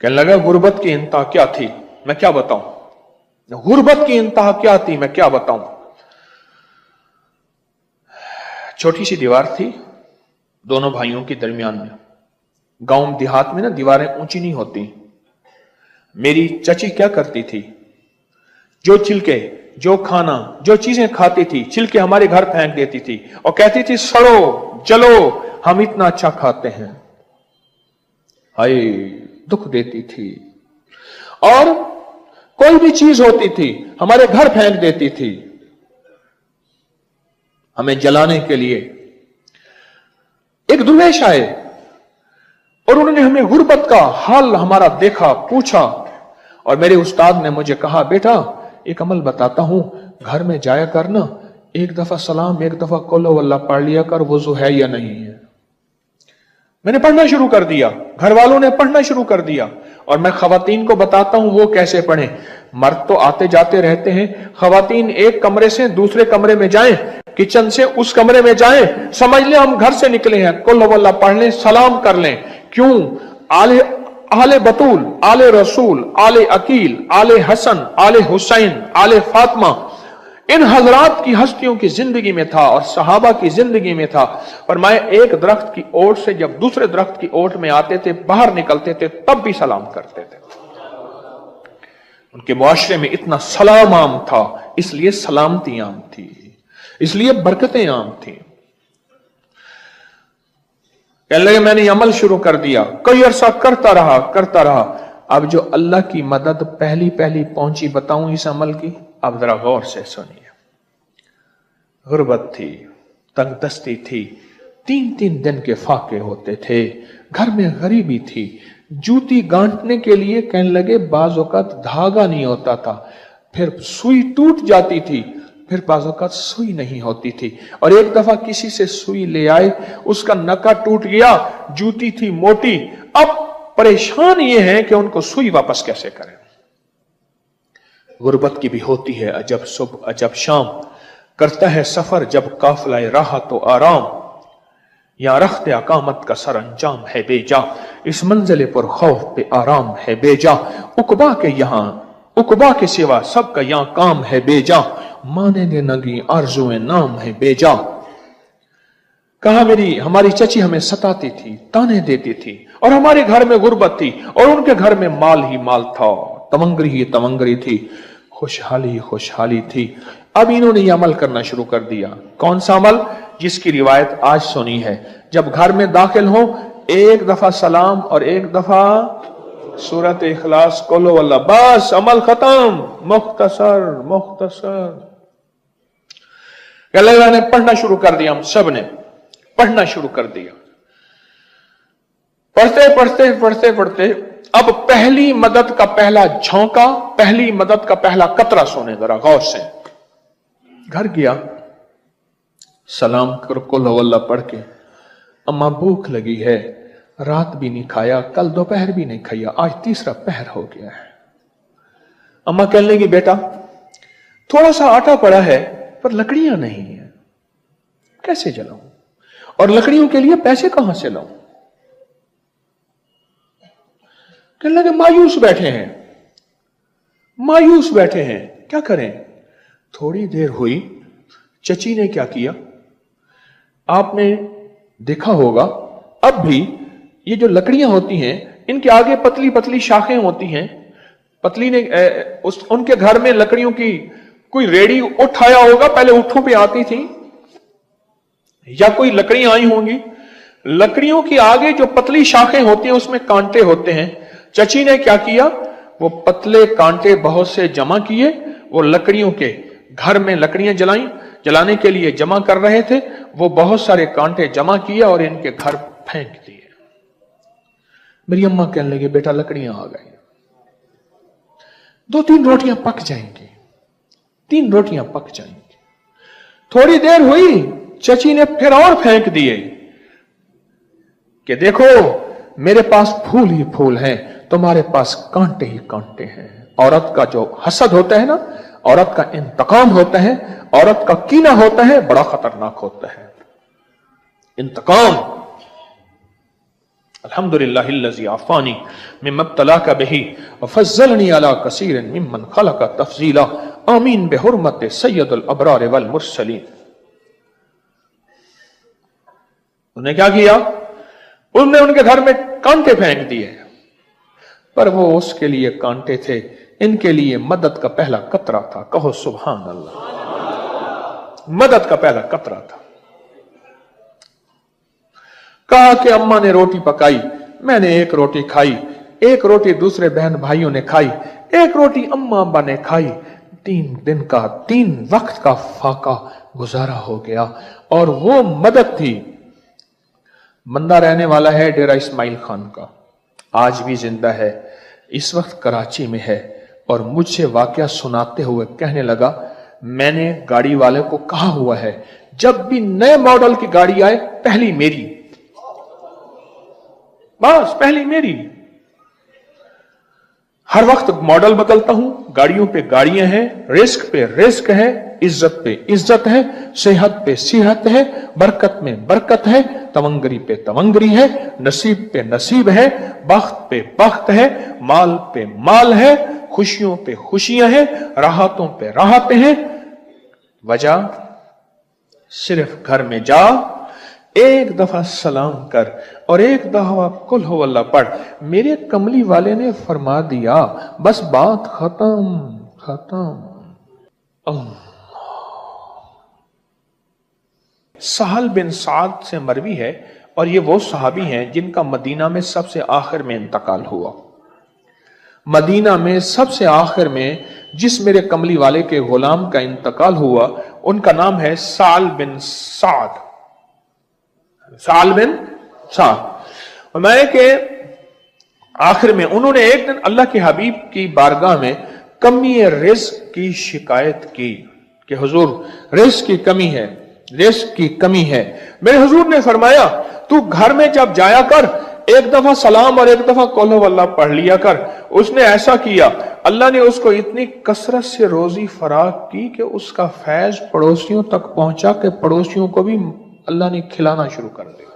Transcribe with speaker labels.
Speaker 1: कहने लगा गुर्बत की इंतहा क्या थी मैं क्या बताऊं, गुर्बत की इंतहा क्या थी मैं क्या बताऊं। छोटी सी दीवार थी दोनों भाइयों के दरमियान में। गांव देहात में ना दीवारें ऊंची नहीं होती। मेरी चची क्या करती थी, जो छिलके, जो खाना, जो चीजें खाती थी छिलके हमारे घर फेंक देती थी और कहती थी सड़ो जलो, हम इतना अच्छा खाते हैं। हाय, दुख देती थी। और कोई भी चीज होती थी हमारे घर फेंक देती थी हमें जलाने के लिए। एक दुर्वेश आए और उन्होंने हमें गुर्बत का हाल हमारा देखा, पूछा, और मेरे उस्ताद ने मुझे कहा बेटा एक अमल बताता हूं, घर में जाया करना, एक दफा सलाम एक दफा कुल वल्लाह पढ़ लिया कर, वुजू है या नहीं है। मैंने पढ़ना शुरू कर दिया, घर वालों ने पढ़ना शुरू कर दिया, और मैं खवातीन को बताता हूं वो कैसे पढ़ें। मर्द तो आते जाते रहते हैं, खवातीन एक कमरे से दूसरे कमरे में जाएं, किचन से उस कमरे में जाएं, समझ लें हम घर से निकले हैं, कुल वल्लाह पढ़ लें, सलाम कर लें। क्यों? आले बतूल, आले रसूल, आले अकील, आले हसन, आले हुसैन, आले फातिमा, इन हजरात की हस्तियों की जिंदगी में था और सहाबा की जिंदगी में था। फरमाए एक दरख्त की ओट से जब दूसरे दरख्त की ओट में आते थे, बाहर निकलते थे, तब भी सलाम करते थे। उनके मुआशरे में इतना सलाम आम था, इसलिए सलामती आम थी, इसलिए बरकतें आम थी। कहने लगे मैंने अमल शुरू कर दिया, कई अरसा करता रहा। अब जो अल्लाह की मदद पहली पहली पहुंची बताऊं इस अमल की, अब जरा गौर से सुनिए। गुर्बत थी, तंगदस्ती थी, 3-3 दिन के फाके होते थे, घर में गरीबी थी, जूती गांठने के लिए कहने लगे बाज़ औक़ात धागा नहीं होता था, फिर सुई टूट जाती थी, फिर बाज़ औक़ात सुई नहीं होती थी, और एक दफा किसी से सुई ले आए, उसका नका टूट गया, जूती थी मोटी, अब परेशान ये है कि उनको सुई वापस कैसे करें। गुर्बत की भी होती है अजब सुबह अजब शाम, करता है सफर जब काफिला राह तो आराम, या रख्ते अकामत का सर अंजाम है बेजा, इस मंजिले पर खौफ पे आराम है बेजा, उकबा के सिवा सबका यहां काम है बेजा, माने ने नगी आरज़ुए नाम है बेजा। कहा हमारी चची हमें सताती थी, ताने देती थी, और हमारे घर में गुर्बत थी और उनके घर में माल ही माल था, तमंगरी ही तमंगरी थी, खुशहाली ही खुशहाली थी। अब इन्होंने यह अमल करना शुरू कर दिया। कौन सा अमल? जिसकी रिवायत आज सुनी है। जब घर में दाखिल हो, एक दफा सलाम और एक दफा सूरत इखलास कुल वल्लाह, बस अमल खत्म। मुख्तसर ने पढ़ना शुरू कर दिया, हम सब ने पढ़ना शुरू कर दिया। पढ़ते अब पहली मदद का पहला झोंका, पहली मदद का पहला कतरा सुने जरा गौर से। घर गया, सलाम कर कुल वल्लाह पढ़ के, अम्मा भूख लगी है, रात भी नहीं खाया, कल दोपहर भी नहीं खाया, आज तीसरा पहर हो गया है। अम्मा कहने लगी बेटा थोड़ा सा आटा पड़ा है पर लकड़ियां नहीं है, कैसे जलाऊं, और लकड़ियों के लिए पैसे कहां से लाऊं। कहने लगे मायूस बैठे हैं, क्या करें। थोड़ी देर हुई, चची ने क्या किया, आपने देखा होगा, अब भी ये जो लकड़ियां होती हैं इनके आगे पतली पतली शाखें होती हैं। पतली ने उनके घर में लकड़ियों की कोई रेडी उठाया होगा, पहले ऊँटों पे आती थी, या कोई लकड़ियां आई होंगी। लकड़ियों की आगे जो पतली शाखें होती हैं उसमें कांटे होते हैं। चची ने क्या किया, वो पतले कांटे बहुत से जमा किए, वो लकड़ियों के घर में लकड़ियां जलाने के लिए जमा कर रहे थे, वो बहुत सारे कांटे जमा किए और इनके घर फेंक दिए। मेरी अम्मा कहने लगे बेटा लकड़ियां आ गई, 2-3 रोटियां पक जाएंगी, 3 रोटियां पक जाएंगी। थोड़ी देर हुई, चची ने फिर और फेंक दिए कि देखो मेरे पास फूल ही फूल हैं, तुम्हारे पास कांटे ही कांटे हैं। औरत का जो हसद होता है ना, औरत का इंतकाम होता है, औरत का कीना होता है, बड़ा खतरनाक होता है। इंतकाम, अल्हम्दुलिल्लाहिल्लज़ी आफ़ानी मिम्मा इब्तलाका बिही व फ़ज़्ज़लनी अला कसीरिन मिम्मन ख़लक़ तफ़ज़ीला आमीन बिहुर्मति सय्यदुल अबरार वल मुरसलीन। उन्होंने क्या किया? उन्होंने उनके घर में कांटे फेंक दिए, पर वो उसके लिए कांटे थे, इनके लिए मदद का पहला कतरा था। कहो सुभान अल्लाह। मदद का पहला कतरा था। कहा कि अम्मा ने रोटी पकाई, मैंने एक रोटी खाई, एक रोटी दूसरे बहन भाइयों ने खाई, एक रोटी अम्मा अब्बा ने खाई। 3 दिन का 3 वक्त का फाका गुजारा हो गया। और वो मदद थी। बंदा रहने वाला है डेरा इस्माइल खान का, आज भी जिंदा है, इस वक्त कराची में है, और मुझसे वाकया सुनाते हुए कहने लगा, मैंने गाड़ी वाले को कहा हुआ है जब भी नए मॉडल की गाड़ी आए पहली मेरी, बस पहली मेरी। हर वक्त मॉडल बदलता हूं, गाड़ियों पे गाड़ियां हैं, रिस्क पे रिस्क है, इज्जत पे इज्जत है, सेहत पे सेहत है, बरकत में बरकत है, तवंगरी पे तवंगरी है, नसीब पे नसीब है, बख्त पे बख्त है, माल पे माल है, खुशियों पे खुशियां हैं, राहतों पे राहतें हैं। वजह सिर्फ घर में जा, एक दफा सलाम कर और एक दफा कुल हो अल्लाह पढ़, मेरे कमली वाले ने फरमा दिया, बस बात खत्म खत्म। सहल बिन साद से मरवी है, और ये वो सहाबी हैं जिनका मदीना में सबसे आखिर में इंतकाल हुआ। मदीना में सबसे आखिर में जिस मेरे कमली वाले के गुलाम का इंतकाल हुआ, उनका नाम है साल बिन साद। साल बिन साद। और मैं के आखिर में उन्होंने एक दिन अल्लाह के हबीब की बारगाह में कमी रिज़्क की शिकायत की कि हुजूर रिज़्क की कमी है, रिज़्क की कमी है। मेरे हुजूर ने फरमाया, तू घर में जब जाया कर, एक दफा सलाम और एक दफा कौल वल्लाह पढ़ लिया कर। उसने ऐसा किया, अल्लाह ने उसको इतनी कसरत से रोजी फराग की कि उसका फैज पड़ोसियों तक पहुंचा के पड़ोसियों को भी अल्लाह ने खिलाना शुरू कर दिया।